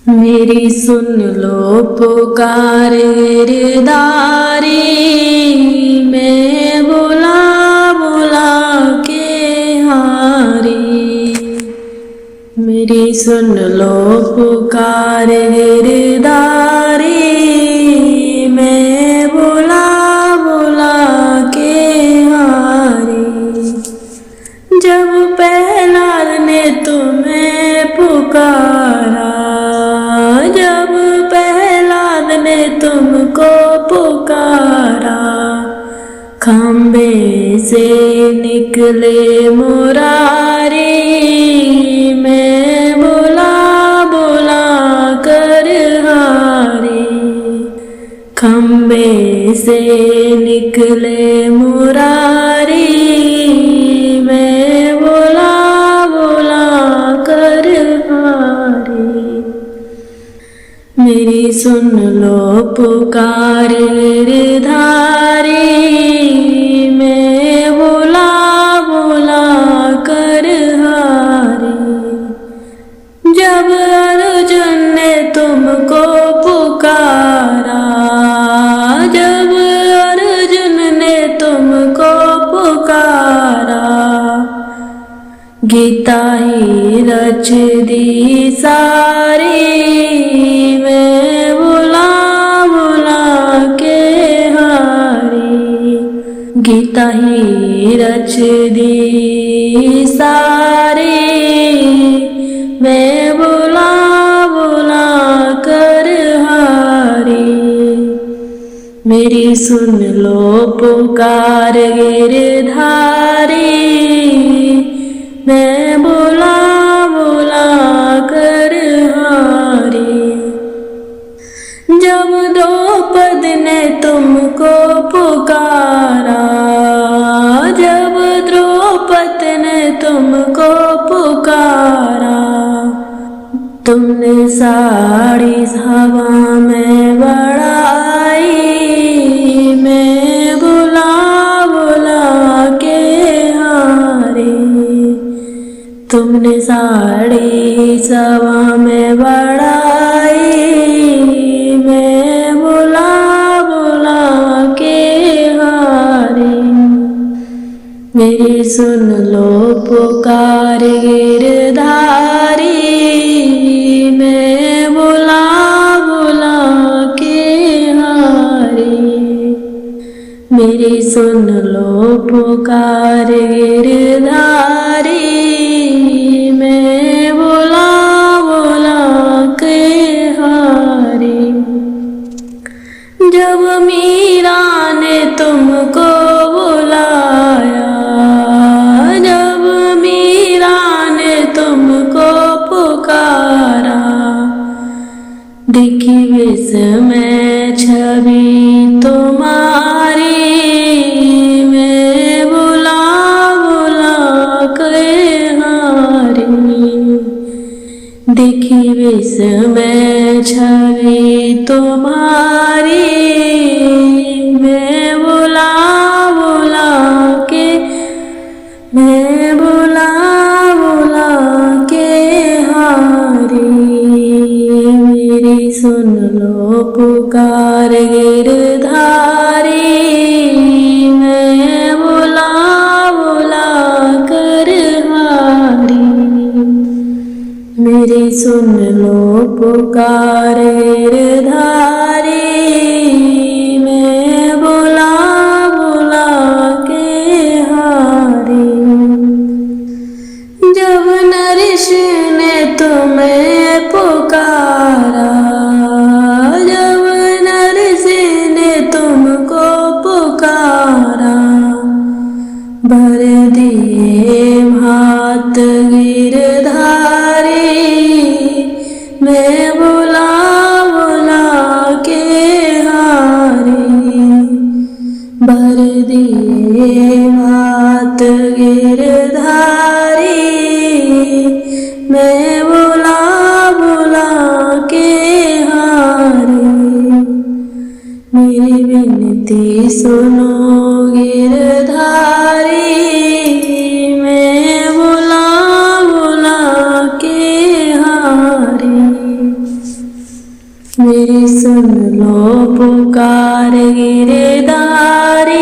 मेरी सुन लो पुकार गिरधारी, मैं बुला बुला के हारी। मेरी सुन लो पुकार गिरधारी, मैं बुला बुला के हारी। जब प्रहलाद ने तुम्हें पुकारा, जब प्रहलाद ने तुमको पुकारा, खंबे से निकले मुरारी, मैं बुला बुला कर हारी। खंबे से निकले मुरारी, मैं बुला बुला कर हारी। मेरी सुन लो पुकार गिरधारी, मैं बुला बुला कर हारी। जब अर्जुन ने तुमको पुकारा, जब अर्जुन ने तुमको पुकारा, गीता ही रच दी सारी, मैं बुला बुला के हारी। गीता ही रच दी सारी, मैं बुला बुला कर हारी। मेरी सुन लो पुकार गिरधारी, मैं बुला बुला कर हारी। जब द्रौपदी ने तुमको पुकारा, जब द्रौपदी ने तुमको पुकारा, तुमने साड़ी हवा में बढ़ाई, मैं बुला बुला के हारी। तुमने साड़ी सवा में बढ़ाई, मैं बुला बुला के हारी। मेरी सुन लो पुकार गिरधारी, मैं बुला बुला के हारी। मेरी सुन लो पुकार गिरधारी, मैं बुला बुला के हारी। जब मीरा ने तुमको बुलाया, जब मीरा ने तुमको पुकारा, दिखी विस्मय छवि तुम्हारी, मैं बुला बुला के हारी। दिखी विस्मय छवि तुम्हारी, मैं बुला बुला के, मैं बुला बुला के हारी। मेरी सुन लो पुकार गिरधारी, मैं बुला बुला कर हारी। मेरी सुन लो पुकार गिरधारी, मैं बुला बुला के हारी। जब नरसिंह ने तुम्हें पुकारा, जब नरसिंह ने तुमको पुकारा, भर दिए हाथ गिरधारी, मैं बुला बुला के मेरी सुन लो पुकार गिरधारी,